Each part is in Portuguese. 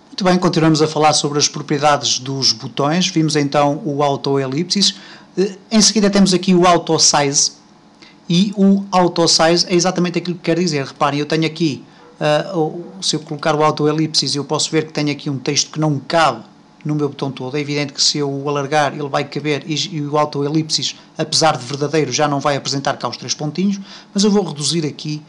Muito bem, continuamos a falar sobre as propriedades dos botões. Vimos então o auto-elipsis. Em seguida temos aqui o auto-size. E o auto-size é exatamente aquilo que quer dizer. Reparem, eu tenho aqui, se eu colocar o auto-elipsis, eu posso ver que tenho aqui um texto que não cabe no meu botão todo. É evidente que se eu o alargar, ele vai caber e o auto-elipsis, apesar de verdadeiro, já não vai apresentar cá os 3 pontinhos. Mas eu vou reduzir aqui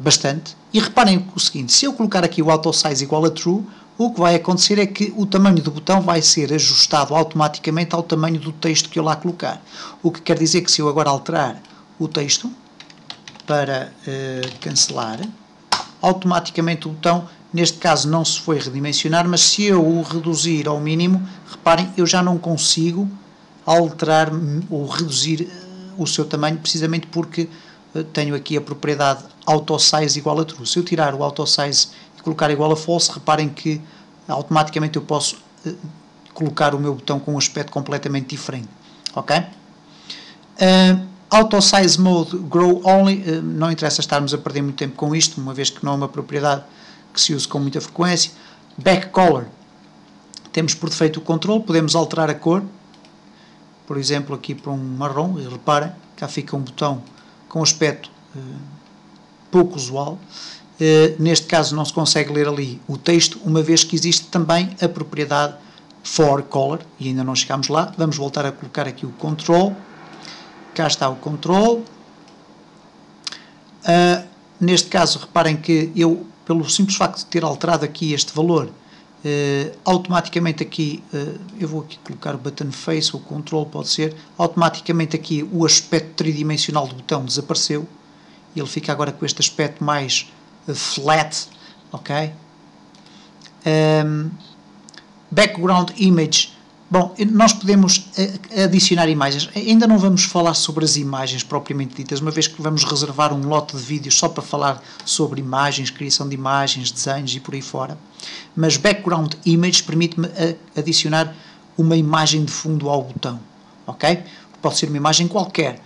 bastante. E reparem o seguinte, se eu colocar aqui o auto-size igual a true, o que vai acontecer é que o tamanho do botão vai ser ajustado automaticamente ao tamanho do texto que eu lá colocar. O que quer dizer que se eu agora alterar o texto para cancelar, automaticamente o botão, neste caso não se foi redimensionar, mas se eu o reduzir ao mínimo, reparem, eu já não consigo alterar ou reduzir o seu tamanho, precisamente porque tenho aqui a propriedade auto-size igual a true. Se eu tirar o auto-size e colocar igual a false, reparem que automaticamente eu posso colocar o meu botão com um aspecto completamente diferente. Ok? Auto-size mode grow only, não interessa estarmos a perder muito tempo com isto, uma vez que não é uma propriedade que se usa com muita frequência. Back color, temos por defeito o controle, podemos alterar a cor, por exemplo aqui para um marrom, e reparem, cá fica um botão com aspecto pouco usual. Neste caso não se consegue ler ali o texto, uma vez que existe também a propriedade for color, e ainda não chegámos lá. Vamos voltar a colocar aqui o control. Cá está o control. Neste caso, reparem que eu, pelo simples facto de ter alterado aqui este valor, automaticamente aqui, eu vou aqui colocar o button face, ou control pode ser, automaticamente aqui o aspecto tridimensional do botão desapareceu, ele fica agora com este aspecto mais flat, ok? Background image, bom, nós podemos adicionar imagens, ainda não vamos falar sobre as imagens propriamente ditas, uma vez que vamos reservar um lote de vídeos só para falar sobre imagens, criação de imagens, desenhos e por aí fora, mas background image permite-me adicionar uma imagem de fundo ao botão, ok? Pode ser uma imagem qualquer.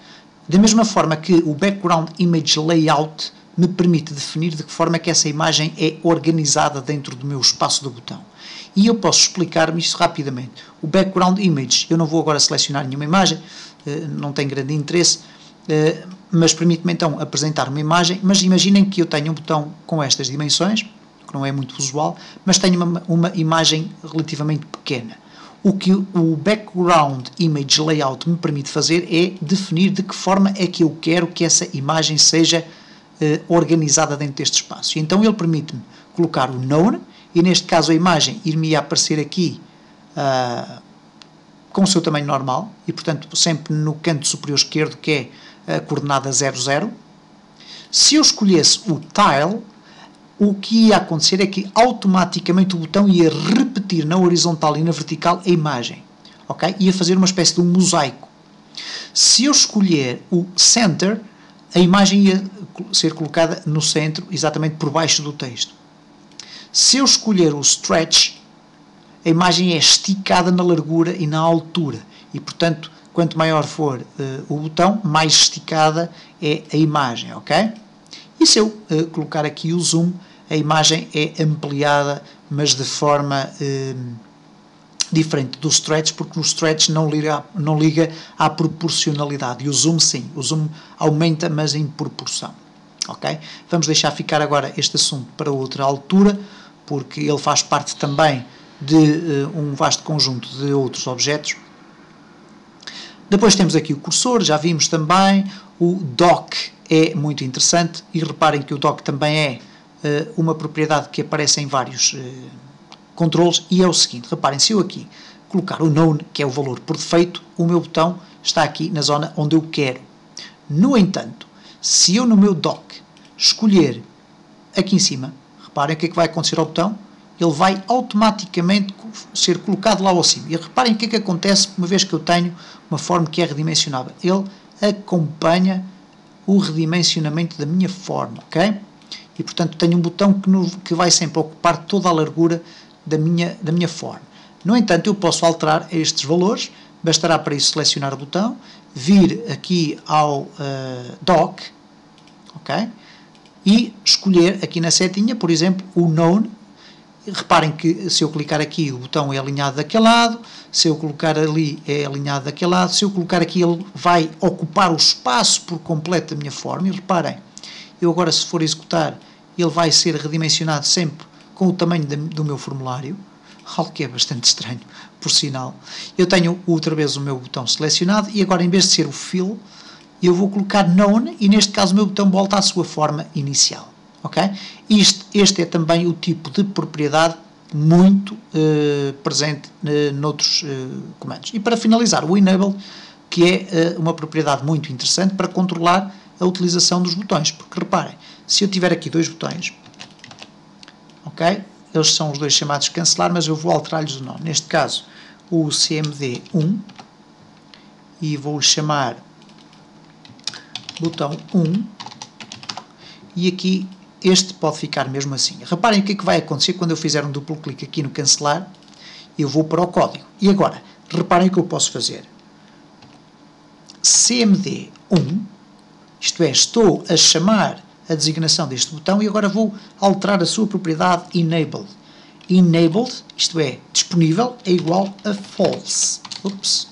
Da mesma forma que o background image layout me permite definir de que forma é que essa imagem é organizada dentro do meu espaço do botão. E eu posso explicar-me isso rapidamente. O background image, eu não vou agora selecionar nenhuma imagem, não tem grande interesse, mas permite-me então apresentar uma imagem, mas imaginem que eu tenho um botão com estas dimensões, que não é muito usual, mas tenho uma imagem relativamente pequena. O que o background image layout me permite fazer é definir de que forma é que eu quero que essa imagem seja organizada dentro deste espaço. E então ele permite-me colocar o known, e neste caso a imagem ir-me aparecer aqui com o seu tamanho normal, e portanto sempre no canto superior esquerdo, que é a coordenada 00. Se eu escolhesse o tile, o que ia acontecer é que automaticamente o botão ia repetir na horizontal e na vertical a imagem, ok? Ia fazer uma espécie de um mosaico. Se eu escolher o center, a imagem ia ser colocada no centro, exatamente por baixo do texto. Se eu escolher o stretch, a imagem é esticada na largura e na altura, e portanto, quanto maior for o botão, mais esticada é a imagem, ok? E se eu colocar aqui o zoom, a imagem é ampliada, mas de forma diferente do stretch, porque o stretch não liga à proporcionalidade, e o zoom sim, o zoom aumenta, mas em proporção, ok? Vamos deixar ficar agora este assunto para outra altura, porque ele faz parte também de um vasto conjunto de outros objetos. Depois temos aqui o cursor, já vimos também, o dock é muito interessante, e reparem que o dock também é uma propriedade que aparece em vários controles, e é o seguinte, reparem, se eu aqui colocar o known, que é o valor por defeito, o meu botão está aqui na zona onde eu quero. No entanto, se eu no meu dock escolher aqui em cima, reparem o que é que vai acontecer ao botão, ele vai automaticamente ser colocado lá ao cima. E reparem o que é que acontece uma vez que eu tenho uma forma que é redimensionável. Ele acompanha o redimensionamento da minha forma, ok? E portanto tenho um botão que vai sempre ocupar toda a largura da minha forma. No entanto, eu posso alterar estes valores, bastará para isso selecionar o botão, vir aqui ao dock, ok? E escolher aqui na setinha, por exemplo, o known, Reparem que se eu clicar aqui o botão é alinhado daquele lado, se eu colocar ali é alinhado daquele lado, se eu colocar aqui ele vai ocupar o espaço por completo da minha forma, e reparem, eu agora se for executar ele vai ser redimensionado sempre com o tamanho do meu formulário, algo que é bastante estranho, por sinal. Eu tenho outra vez o meu botão selecionado e agora em vez de ser o fill, eu vou colocar none e neste caso o meu botão volta à sua forma inicial. Okay? Este é também o tipo de propriedade muito presente noutros comandos. E para finalizar, o enable, que é uma propriedade muito interessante para controlar a utilização dos botões, porque reparem, se eu tiver aqui dois botões, ok? Eles são os dois chamados cancelar, mas eu vou alterar-lhes o nome. Neste caso, o CMD1 e vou-lhe chamar botão 1 e aqui este pode ficar mesmo assim. Reparem o que é que vai acontecer quando eu fizer um duplo clique aqui no cancelar. Eu vou para o código. E agora, reparem o que eu posso fazer. CMD1, isto é, estou a chamar a designação deste botão e agora vou alterar a sua propriedade enabled. Enabled, isto é, disponível, é igual a false. Ups,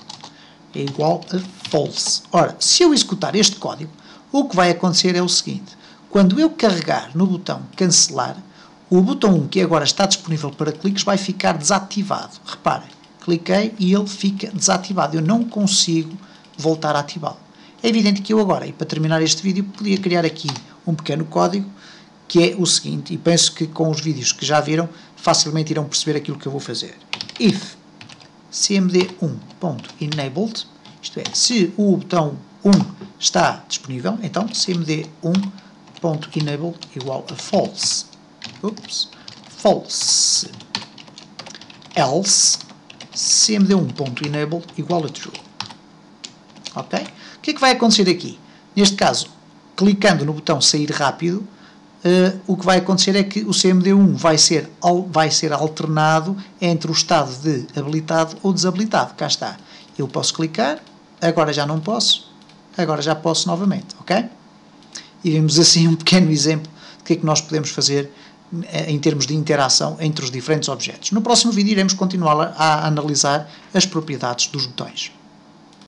é igual a false. Ora, se eu executar este código, o que vai acontecer é o seguinte. Quando eu carregar no botão cancelar, o botão 1, que agora está disponível para cliques, vai ficar desativado. Reparem, cliquei e ele fica desativado. Eu não consigo voltar a ativá-lo. É evidente que eu agora, e para terminar este vídeo, podia criar aqui um pequeno código, que é o seguinte, e penso que com os vídeos que já viram, facilmente irão perceber aquilo que eu vou fazer. If cmd1.enabled, isto é, se o botão 1 está disponível, então cmd1.enable igual a false. Ups, false. Else cmd1.enable igual a true. Ok? O que é que vai acontecer aqui? Neste caso, clicando no botão sair rápido, o que vai acontecer é que o CMD1 vai ser alternado entre o estado de habilitado ou desabilitado. Cá está. Eu posso clicar, agora já não posso, agora já posso novamente, ok? E vimos assim um pequeno exemplo de que é que nós podemos fazer em termos de interação entre os diferentes objetos. No próximo vídeo iremos continuar a analisar as propriedades dos botões.